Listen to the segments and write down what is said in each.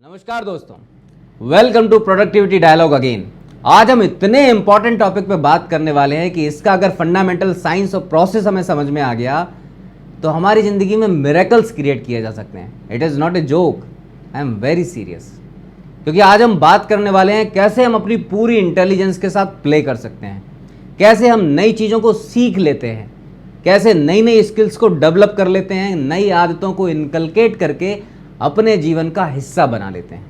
नमस्कार दोस्तों, welcome to productivity dialogue again. आज हम इतने इंपॉर्टेंट टॉपिक पे बात करने वाले हैं कि इसका अगर फंडामेंटल साइंस और प्रोसेस हमें समझ में आ गया तो हमारी जिंदगी में मिरेकल्स क्रिएट किए जा सकते हैं। It is not a joke, I am very serious. क्योंकि आज हम बात करने वाले हैं कैसे हम अपनी पूरी इंटेलिजेंस के साथ प्ले कर सकते हैं, कैसे हम नई चीज़ों को सीख लेते हैं, कैसे नई नई स्किल्स को डेवलप कर लेते हैं, नई आदतों को इनकलकेट करके अपने जीवन का हिस्सा बना लेते हैं।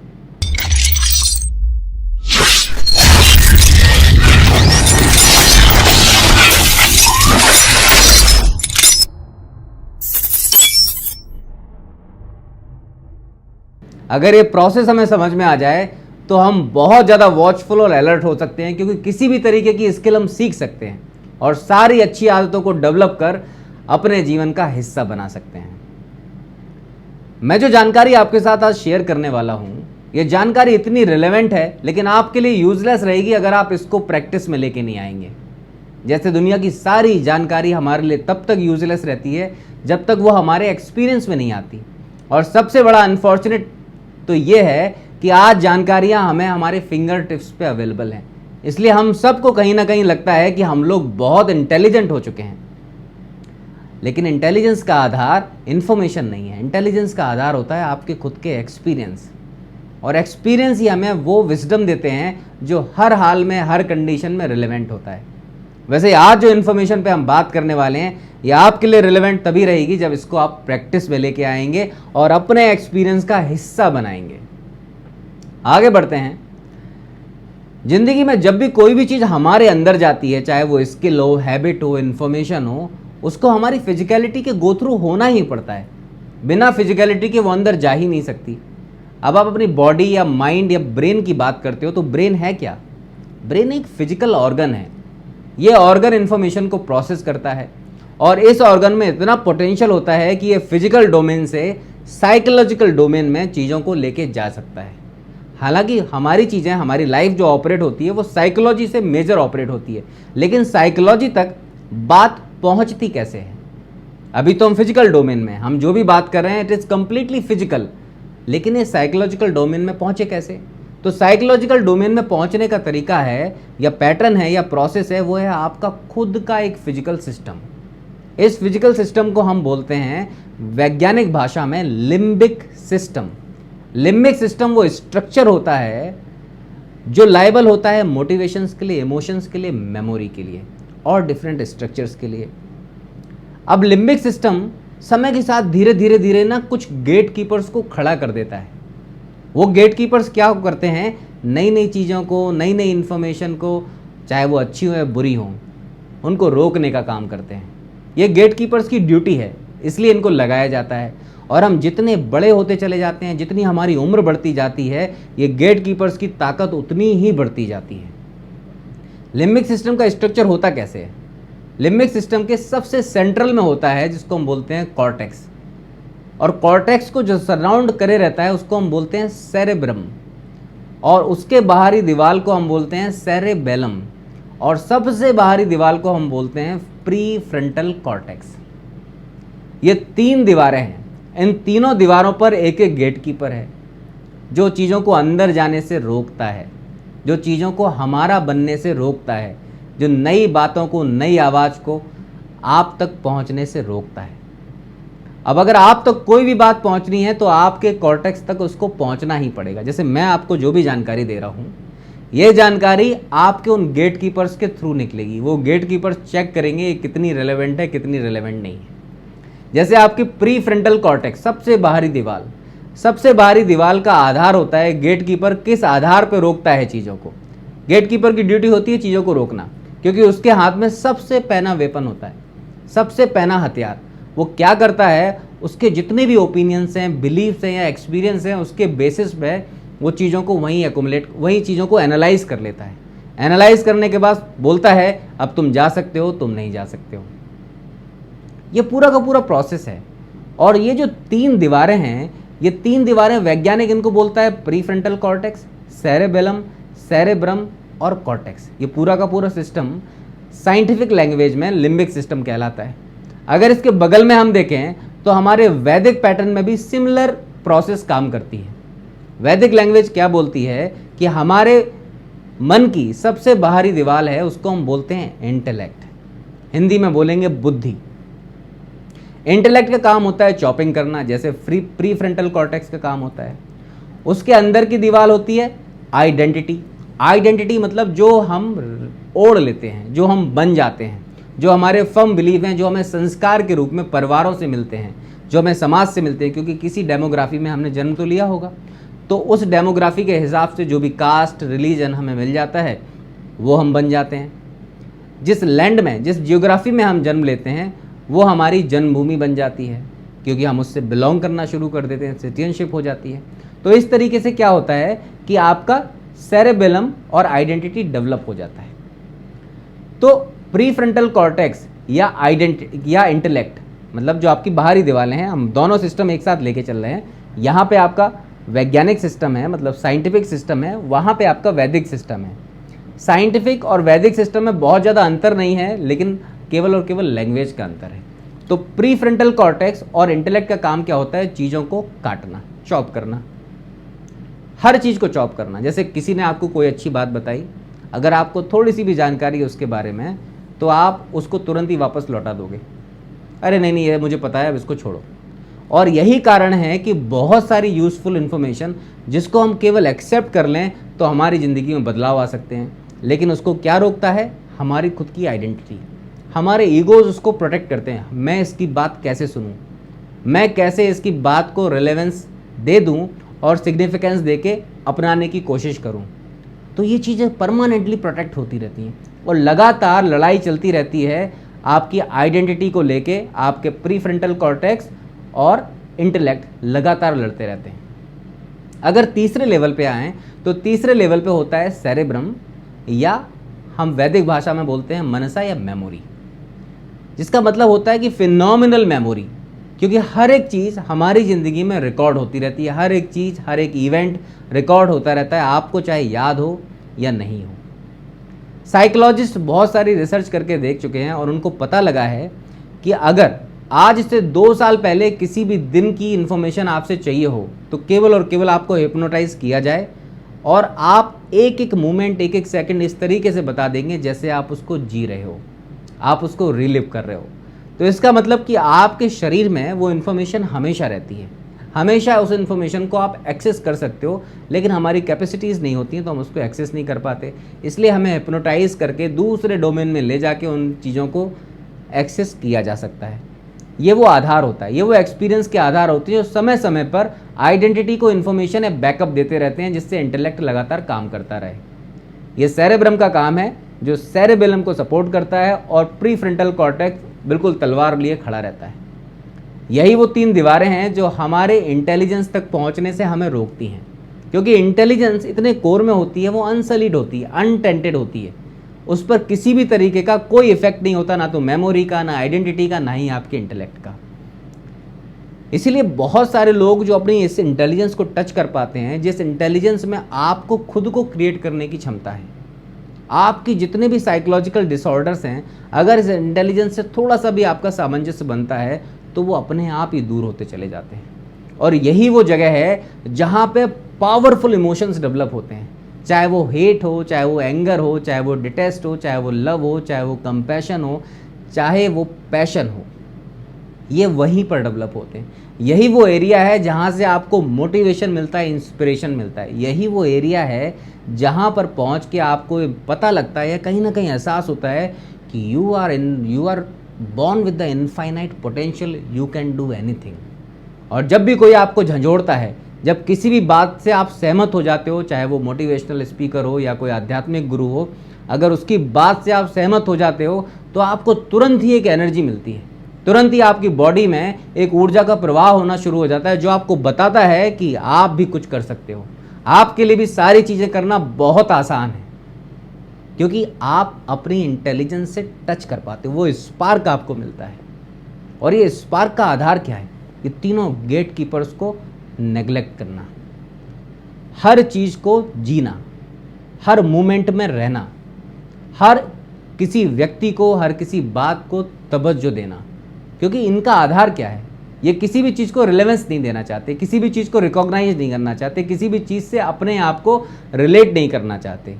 अगर ये प्रोसेस हमें समझ में आ जाए तो हम बहुत ज़्यादा वॉचफुल और अलर्ट हो सकते हैं, क्योंकि किसी भी तरीके की स्किल हम सीख सकते हैं और सारी अच्छी आदतों को डेवलप कर अपने जीवन का हिस्सा बना सकते हैं। मैं जो जानकारी आपके साथ आज शेयर करने वाला हूँ, ये जानकारी इतनी रिलेवेंट है लेकिन आपके लिए यूजलेस रहेगी अगर आप इसको प्रैक्टिस में लेके नहीं आएंगे। जैसे दुनिया की सारी जानकारी हमारे लिए तब तक यूजलेस रहती है जब तक वो हमारे एक्सपीरियंस में नहीं आती। और सबसे बड़ा अनफॉर्चुनेट तो ये है कि आज जानकारियाँ हमें हमारे फिंगर टिप्स पे अवेलेबल हैं, इसलिए हम सबको कहीं ना कहीं लगता है कि हम लोग बहुत इंटेलिजेंट हो चुके हैं। लेकिन इंटेलिजेंस का आधार इंफॉर्मेशन नहीं है, इंटेलिजेंस का आधार होता है आपके खुद के एक्सपीरियंस, और एक्सपीरियंस ही हमें वो विजडम देते हैं जो हर हाल में हर कंडीशन में रिलेवेंट होता है। वैसे आज जो इन्फॉर्मेशन पे हम बात करने वाले हैं ये आपके लिए रिलेवेंट तभी रहेगी जब इसको आप प्रैक्टिस में लेके आएंगे और अपने एक्सपीरियंस का हिस्सा बनाएंगे। आगे बढ़ते हैं। जिंदगी में जब भी कोई भी चीज़ हमारे अंदर जाती है, चाहे वो स्किल हो, हैबिट हो, इन्फॉर्मेशन हो, उसको हमारी फिजिकलिटी के गो थ्रू होना ही पड़ता है। बिना फिजिकलिटी के वो अंदर जा ही नहीं सकती। अब आप अपनी बॉडी या माइंड या ब्रेन की बात करते हो तो ब्रेन है क्या? ब्रेन एक फिजिकल ऑर्गन है। ये ऑर्गन इन्फॉर्मेशन को प्रोसेस करता है और इस ऑर्गन में इतना पोटेंशियल होता है कि ये फिजिकल डोमेन से साइकोलॉजिकल डोमेन में चीज़ों को लेके जा सकता है। हालांकि हमारी चीज़ें, हमारी लाइफ जो ऑपरेट होती है वो साइकोलॉजी से मेजर ऑपरेट होती है, लेकिन साइकोलॉजी तक बात पहुंचती कैसे है? अभी तो हम फिजिकल डोमेन में, हम जो भी बात कर रहे हैं इट इज़ कंप्लीटली फिजिकल, लेकिन ये साइकोलॉजिकल डोमेन में पहुंचे कैसे? तो साइकोलॉजिकल डोमेन में पहुंचने का तरीका है या पैटर्न है या प्रोसेस है, वो है आपका खुद का एक फिजिकल सिस्टम। इस फिजिकल सिस्टम को हम बोलते हैं वैज्ञानिक भाषा में लिम्बिक सिस्टम। लिम्बिक सिस्टम वो स्ट्रक्चर होता है जो लायबल होता है मोटिवेशंस के लिए, इमोशंस के लिए, मेमोरी के लिए और डिफरेंट स्ट्रक्चर्स के लिए। अब लिम्बिक सिस्टम समय के साथ धीरे धीरे धीरे ना कुछ गेट कीपर्स को खड़ा कर देता है। वो गेट कीपर्स क्या करते हैं? नई नई चीज़ों को, नई नई इन्फॉर्मेशन को, चाहे वो अच्छी हो या बुरी हो, उनको रोकने का काम करते हैं। ये गेट कीपर्स की ड्यूटी है, इसलिए इनको लगाया जाता है। और हम जितने बड़े होते चले जाते हैं, जितनी हमारी उम्र बढ़ती जाती है, ये गेट कीपर्स की ताकत उतनी ही बढ़ती जाती है। लिम्बिक सिस्टम का स्ट्रक्चर होता कैसे है? लिम्बिक सिस्टम के सबसे सेंट्रल में होता है जिसको हम बोलते हैं कॉर्टेक्स, और कॉर्टेक्स को जो सराउंड करे रहता है उसको हम बोलते हैं सेरेब्रम, और उसके बाहरी दीवार को हम बोलते हैं सेरेबेलम, और सबसे बाहरी दीवार को हम बोलते हैं प्री फ्रंटल कॉर्टेक्स। ये तीन दीवारें हैं। इन तीनों दीवारों पर एक एक गेट कीपर है जो चीज़ों को अंदर जाने से रोकता है, जो चीज़ों को हमारा बनने से रोकता है, जो नई बातों को, नई आवाज़ को आप तक पहुंचने से रोकता है। अब अगर आप तक कोई भी बात पहुंचनी है तो आपके कॉर्टेक्स तक उसको पहुंचना ही पड़ेगा। जैसे मैं आपको जो भी जानकारी दे रहा हूँ, ये जानकारी आपके उन गेट कीपर्स के थ्रू निकलेगी। वो गेट कीपर्स चेक करेंगे ये कितनी रिलेवेंट है, कितनी रिलेवेंट नहीं है। जैसे आपकी प्री फ्रंटल कॉर्टेक्स, सबसे बाहरी दीवार, सबसे बाहरी दीवार का आधार होता है गेट कीपर किस आधार पर रोकता है चीज़ों को। गेट कीपर की ड्यूटी होती है चीज़ों को रोकना, क्योंकि उसके हाथ में सबसे पहना वेपन होता है, सबसे पहना हथियार। वो क्या करता है, उसके जितने भी ओपिनियंस हैं, बिलीव्स हैं या एक्सपीरियंस हैं, उसके बेसिस पे वो चीज़ों को वहीं चीज़ों को एनालाइज कर लेता है। एनालाइज करने के बाद बोलता है अब तुम जा सकते हो, तुम नहीं जा सकते हो। ये पूरा का पूरा प्रोसेस है। और ये जो तीन दीवारें हैं, ये तीन दीवारें वैज्ञानिक इनको बोलता है pre frontal cortex, cerebellum, cerebrum और कॉर्टेक्स। ये पूरा का पूरा सिस्टम साइंटिफिक लैंग्वेज में लिम्बिक सिस्टम कहलाता है। अगर इसके बगल में हम देखें तो हमारे वैदिक पैटर्न में भी सिमिलर प्रोसेस काम करती है। वैदिक लैंग्वेज क्या बोलती है कि हमारे मन की सबसे बाहरी दीवार है, उसको हम बोलते हैं इंटेलेक्ट, हिंदी में बोलेंगे बुद्धि। इंटेलेक्ट का काम होता है चॉपिंग करना, जैसे प्री फ्रंटल कॉर्टेक्स का काम होता है। उसके अंदर की दीवार होती है आइडेंटिटी। आइडेंटिटी मतलब जो हम ओढ़ लेते हैं, जो हम बन जाते हैं, जो हमारे फर्म बिलीव हैं, जो हमें संस्कार के रूप में परिवारों से मिलते हैं, जो हमें समाज से मिलते हैं, क्योंकि किसी डेमोग्राफी में हमने जन्म तो लिया होगा, तो उस डेमोग्राफी के हिसाब से जो भी कास्ट रिलीजन हमें मिल जाता है वो हम बन जाते हैं। जिस लैंड में, जिस जियोग्राफी में हम जन्म लेते हैं वो हमारी जन्मभूमि बन जाती है, क्योंकि हम उससे बिलोंग करना शुरू कर देते हैं, सिटीजनशिप हो जाती है। तो इस तरीके से क्या होता है कि आपका सेरेबेलम और आइडेंटिटी डेवलप हो जाता है। तो प्री फ्रंटल कॉर्टेक्स या इंटेलेक्ट मतलब जो आपकी बाहरी दीवारें हैं, हम दोनों सिस्टम एक साथ लेके चल रहे हैं। यहाँ पे आपका वैज्ञानिक सिस्टम है, मतलब साइंटिफिक सिस्टम है, वहाँ पे आपका वैदिक सिस्टम है। साइंटिफिक और वैदिक सिस्टम में बहुत ज़्यादा अंतर नहीं है, लेकिन केवल और केवल लैंग्वेज का अंतर है। तो प्री फ्रंटल कॉर्टेक्स और इंटेलेक्ट का काम क्या होता है? चीज़ों को काटना, चॉप करना, हर चीज़ को चॉप करना। जैसे किसी ने आपको कोई अच्छी बात बताई, अगर आपको थोड़ी सी भी जानकारी है उसके बारे में, तो आप उसको तुरंत ही वापस लौटा दोगे, अरे नहीं ये मुझे पता है, अब इसको छोड़ो। और यही कारण है कि बहुत सारी यूज़फुल इन्फॉर्मेशन जिसको हम केवल एक्सेप्ट कर लें तो हमारी ज़िंदगी में बदलाव आ सकते हैं, लेकिन उसको क्या रोकता है? हमारी खुद की आइडेंटिटी। हमारे ईगोज उसको प्रोटेक्ट करते हैं। मैं इसकी बात कैसे सुनूं, मैं कैसे इसकी बात को रिलेवेंस दे दूं और सिग्निफिकेंस दे के अपनाने की कोशिश करूं। तो ये चीज़ें परमानेंटली प्रोटेक्ट होती रहती हैं और लगातार लड़ाई चलती रहती है आपकी आइडेंटिटी को लेके। आपके प्री फ्रंटल कॉर्टेक्स और इंटेलेक्ट लगातार लड़ते रहते हैं। अगर तीसरे लेवल पे आएँ तो तीसरे लेवल पे होता है सेरेब्रम, या हम वैदिक भाषा में बोलते हैं मनसा या मेमोरी, जिसका मतलब होता है कि फिनोमिनल मेमोरी। क्योंकि हर एक चीज़ हमारी ज़िंदगी में रिकॉर्ड होती रहती है, हर एक चीज़, हर एक इवेंट रिकॉर्ड होता रहता है, आपको चाहे याद हो या नहीं हो। साइकोलॉजिस्ट बहुत सारी रिसर्च करके देख चुके हैं और उनको पता लगा है कि अगर आज से 2 साल पहले किसी भी दिन की इन्फॉर्मेशन आपसे चाहिए हो तो केवल और केवल आपको हिप्नोटाइज किया जाए और आप एक एक मोमेंट, एक एक सेकंड इस तरीके से बता देंगे जैसे आप उसको जी रहे हो, आप उसको रिलिव कर रहे हो। तो इसका मतलब कि आपके शरीर में वो इन्फॉर्मेशन हमेशा रहती है, हमेशा उस इन्फॉर्मेशन को आप एक्सेस कर सकते हो, लेकिन हमारी कैपेसिटीज़ नहीं होती हैं तो हम उसको एक्सेस नहीं कर पाते। इसलिए हमें हिप्नोटाइज करके दूसरे डोमेन में ले जाके उन चीज़ों को एक्सेस किया जा सकता है। ये वो आधार होता है, ये वो एक्सपीरियंस के आधार होते हैं जो समय समय पर आइडेंटिटी को इन्फॉर्मेशन या बैकअप देते रहते हैं, जिससे इंटेलेक्ट लगातार काम करता रहे। ये सेरेब्रम का काम है जो सेरेबेलम को सपोर्ट करता है और प्री फ्रंटल कॉर्टेक्स बिल्कुल तलवार लिए खड़ा रहता है। यही वो 3 दीवारें हैं जो हमारे इंटेलिजेंस तक पहुंचने से हमें रोकती हैं, क्योंकि इंटेलिजेंस इतने कोर में होती है, वो अनसलीड होती है, अनटेंटेड होती है, उस पर किसी भी तरीके का कोई इफेक्ट नहीं होता, ना तो मेमोरी का, ना आइडेंटिटी का, ना ही आपके इंटेलेक्ट का। इसीलिए बहुत सारे लोग जो अपनी इस इंटेलिजेंस को टच कर पाते हैं, जिस इंटेलिजेंस में आपको खुद को क्रिएट करने की क्षमता है, आपकी जितने भी साइकोलॉजिकल डिसऑर्डर्स हैं, अगर इस इंटेलिजेंस से थोड़ा सा भी आपका सामंजस्य बनता है तो वो अपने आप ही दूर होते चले जाते हैं। और यही वो जगह है जहाँ पे पावरफुल इमोशंस डेवलप होते हैं, चाहे वो हेट हो, चाहे वो एंगर हो, चाहे वो डिटेस्ट हो, चाहे वो लव हो, चाहे वो कंपैशन हो, चाहे वो पैशन हो, ये वहीं पर डेवलप होते हैं। यही वो एरिया है जहाँ से आपको मोटिवेशन मिलता है, इंस्पिरेशन मिलता है। यही वो एरिया है जहाँ पर पहुँच के आपको पता लगता है, कहीं ना कहीं एहसास होता है कि you are born with the infinite potential, you can do anything. और जब भी कोई आपको झंझोड़ता है, जब किसी भी बात से आप सहमत हो जाते हो, चाहे वो मोटिवेशनल स्पीकर हो या कोई आध्यात्मिक गुरु हो, अगर उसकी बात से आप सहमत हो जाते हो तो आपको तुरंत ही एक एनर्जी मिलती है, तुरंत ही आपकी बॉडी में एक ऊर्जा का प्रवाह होना शुरू हो जाता है, जो आपको बताता है कि आप भी कुछ कर सकते हो, आपके लिए भी सारी चीज़ें करना बहुत आसान है, क्योंकि आप अपनी इंटेलिजेंस से टच कर पाते हो, वो स्पार्क आपको मिलता है। और ये स्पार्क का आधार क्या है? ये तीनों गेट कीपर्स को नेग्लेक्ट करना, हर चीज़ को जीना, हर मोमेंट में रहना, हर किसी व्यक्ति को, हर किसी बात को तवज्जो देना। क्योंकि इनका आधार क्या है? ये किसी भी चीज़ को रिलेवेंस नहीं देना चाहते, किसी भी चीज़ को रिकॉग्नाइज नहीं करना चाहते, किसी भी चीज़ से अपने आप को रिलेट नहीं करना चाहते।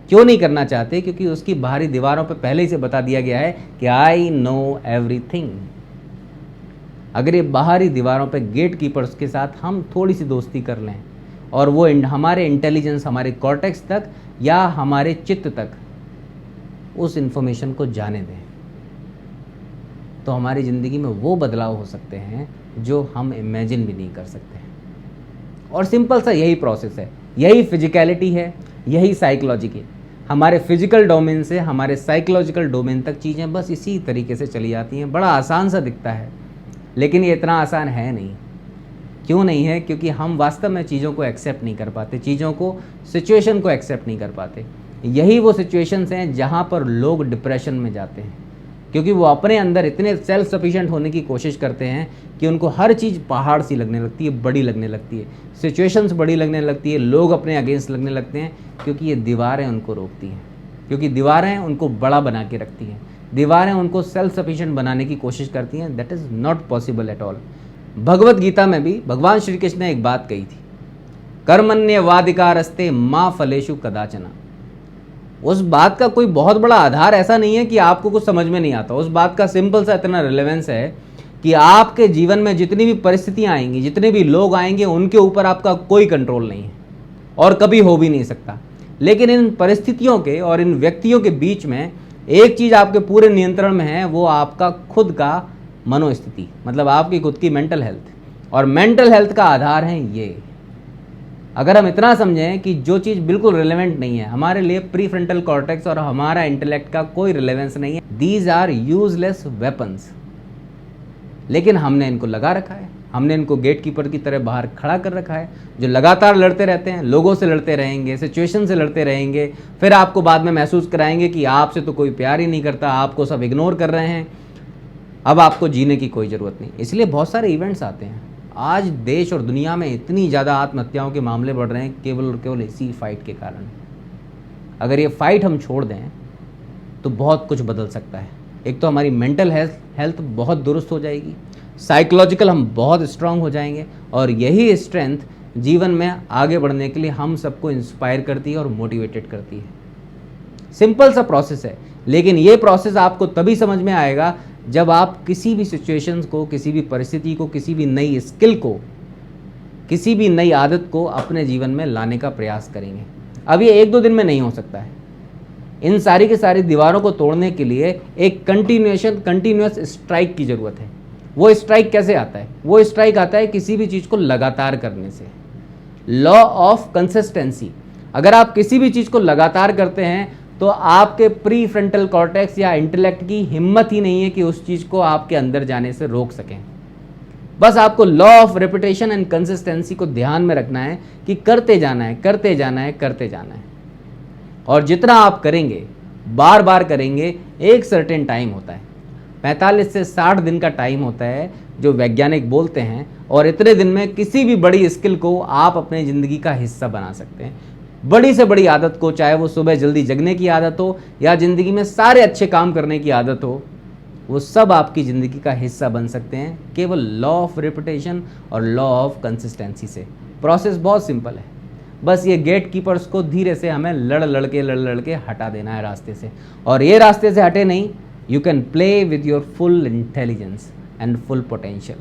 क्यों नहीं करना चाहते? क्योंकि उसकी बाहरी दीवारों पे पहले ही से बता दिया गया है कि आई नो एवरीथिंग। अगर ये बाहरी दीवारों पे गेट कीपर्स के साथ हम थोड़ी सी दोस्ती कर लें और वो हमारे इंटेलिजेंस, हमारे कॉर्टेक्स तक या हमारे चित्त तक उस इंफॉर्मेशन को जाने दें, तो हमारी ज़िंदगी में वो बदलाव हो सकते हैं जो हम इमेजिन भी नहीं कर सकते हैं। और सिंपल सा यही प्रोसेस है, यही फिजिकलिटी है, यही साइकोलॉजी की। हमारे फिजिकल डोमेन से हमारे साइकोलॉजिकल डोमेन तक चीज़ें बस इसी तरीके से चली जाती हैं। बड़ा आसान सा दिखता है, लेकिन ये इतना आसान है नहीं। क्यों नहीं है? क्योंकि हम वास्तव में चीज़ों को एक्सेप्ट नहीं कर पाते, चीज़ों को, सिचुएशन को एक्सेप्ट नहीं कर पाते। यही वो सिचुएशंस हैं जहाँ पर लोग डिप्रेशन में जाते हैं, क्योंकि वो अपने अंदर इतने सेल्फ सफिशिएंट होने की कोशिश करते हैं कि उनको हर चीज़ पहाड़ सी लगने लगती है, बड़ी लगने लगती है, सिचुएशंस बड़ी लगने लगती है, लोग अपने अगेंस्ट लगने लगते हैं, क्योंकि ये दीवारें उनको रोकती हैं, क्योंकि दीवारें उनको बड़ा बना के रखती हैं, दीवारें उनको सेल्फ सफिशिएंट बनाने की कोशिश करती हैं। That is not possible at all. Bhagavad Gita में भी भगवान श्री कृष्ण ने एक बात कही थी, कर्मण्येवाधिकारस्ते मा फलेषु कदाचन। उस बात का कोई बहुत बड़ा आधार ऐसा नहीं है कि आपको कुछ समझ में नहीं आता। उस बात का सिंपल सा इतना रिलेवेंस है कि आपके जीवन में जितनी भी परिस्थितियां आएंगी, जितने भी लोग आएंगे, उनके ऊपर आपका कोई कंट्रोल नहीं है और कभी हो भी नहीं सकता। लेकिन इन परिस्थितियों के और इन व्यक्तियों के बीच में एक चीज़ आपके पूरे नियंत्रण में है, वो आपका खुद का मनोस्थिति, मतलब आपकी खुद की मेंटल हेल्थ। और मेंटल हेल्थ का आधार है ये। अगर हम इतना समझें कि जो चीज़ बिल्कुल रिलेवेंट नहीं है, हमारे लिए प्री फ्रंटल कॉर्टेक्स और हमारा इंटेलेक्ट का कोई रिलेवेंस नहीं है, दीज आर यूजलेस वेपन्स, लेकिन हमने इनको लगा रखा है, हमने इनको गेट कीपर की तरह बाहर खड़ा कर रखा है, जो लगातार लड़ते रहते हैं, लोगों से लड़ते रहेंगे, सिचुएशन से लड़ते रहेंगे, फिर आपको बाद में महसूस कराएंगे कि आपसे तो कोई प्यार ही नहीं करता, आपको सब इग्नोर कर रहे हैं, अब आपको जीने की कोई ज़रूरत नहीं। इसलिए बहुत सारे इवेंट्स आते हैं। आज देश और दुनिया में इतनी ज़्यादा आत्महत्याओं के मामले बढ़ रहे हैं केवल और केवल इसी फाइट के कारण। अगर ये फाइट हम छोड़ दें तो बहुत कुछ बदल सकता है। एक तो हमारी मेंटल हेल्थ बहुत दुरुस्त हो जाएगी, साइकोलॉजिकल हम बहुत स्ट्रांग हो जाएंगे, और यही स्ट्रेंथ जीवन में आगे बढ़ने के लिए हम सबको इंस्पायर करती है और मोटिवेटेड करती है। सिंपल सा प्रोसेस है, लेकिन ये प्रोसेस आपको तभी समझ में आएगा जब आप किसी भी सिचुएशंस को, किसी भी परिस्थिति को, किसी भी नई स्किल को, किसी भी नई आदत को अपने जीवन में लाने का प्रयास करेंगे। अब ये एक दो दिन में नहीं हो सकता है। इन सारी की सारी दीवारों को तोड़ने के लिए एक कंटिन्यूअस स्ट्राइक की ज़रूरत है। वो स्ट्राइक कैसे आता है? वो स्ट्राइक आता है किसी भी चीज़ को लगातार करने से। Law of consistency. अगर आप किसी भी चीज़ को लगातार करते हैं तो आपके प्री फ्रंटल कॉर्टेक्स या इंटेलेक्ट की हिम्मत ही नहीं है कि उस चीज़ को आपके अंदर जाने से रोक सकें। बस आपको law of repetition and consistency को ध्यान में रखना है कि करते जाना है, करते जाना है, करते जाना है। और जितना आप करेंगे, बार बार करेंगे, एक सर्टेन टाइम होता है, 45 से 60 दिन का टाइम होता है जो वैज्ञानिक बोलते हैं, और इतने दिन में किसी भी बड़ी स्किल को आप अपने ज़िंदगी का हिस्सा बना सकते हैं। बड़ी से बड़ी आदत को, चाहे वो सुबह जल्दी जगने की आदत हो या ज़िंदगी में सारे अच्छे काम करने की आदत हो, वो सब आपकी ज़िंदगी का हिस्सा बन सकते हैं केवल लॉ ऑफ रिपीटेशन और लॉ ऑफ कंसिस्टेंसी से। प्रोसेस बहुत सिंपल है, बस ये गेट कीपर्स को धीरे से हमें लड़ लड़ के हटा देना है रास्ते से। और ये रास्ते से हटे नहीं, you can play with your full intelligence and full potential.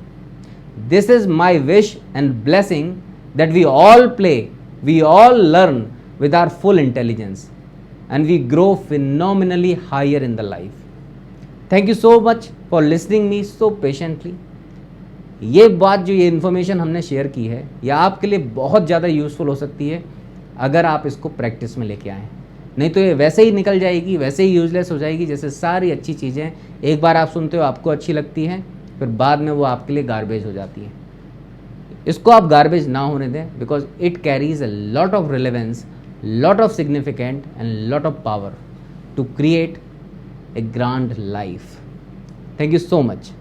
This is my wish and blessing that we all play, we all learn with our full intelligence and we grow phenomenally higher in the life. Thank you so much for listening me so patiently. ये बात, जो ये information हमने share की है, यह आपके लिए बहुत ज़्यादा यूज़फुल हो सकती है अगर आप इसको प्रैक्टिस में लेके आएँ। नहीं तो ये वैसे ही निकल जाएगी, वैसे ही यूजलेस हो जाएगी जैसे सारी अच्छी चीज़ें एक बार आप सुनते हो, आपको अच्छी लगती हैं, फिर बाद में वो आपके लिए गार्बेज हो जाती है। इसको आप गार्बेज ना होने दें, because it carries a lot of relevance, lot of significant and lot of power to create a grand life. Thank you so much.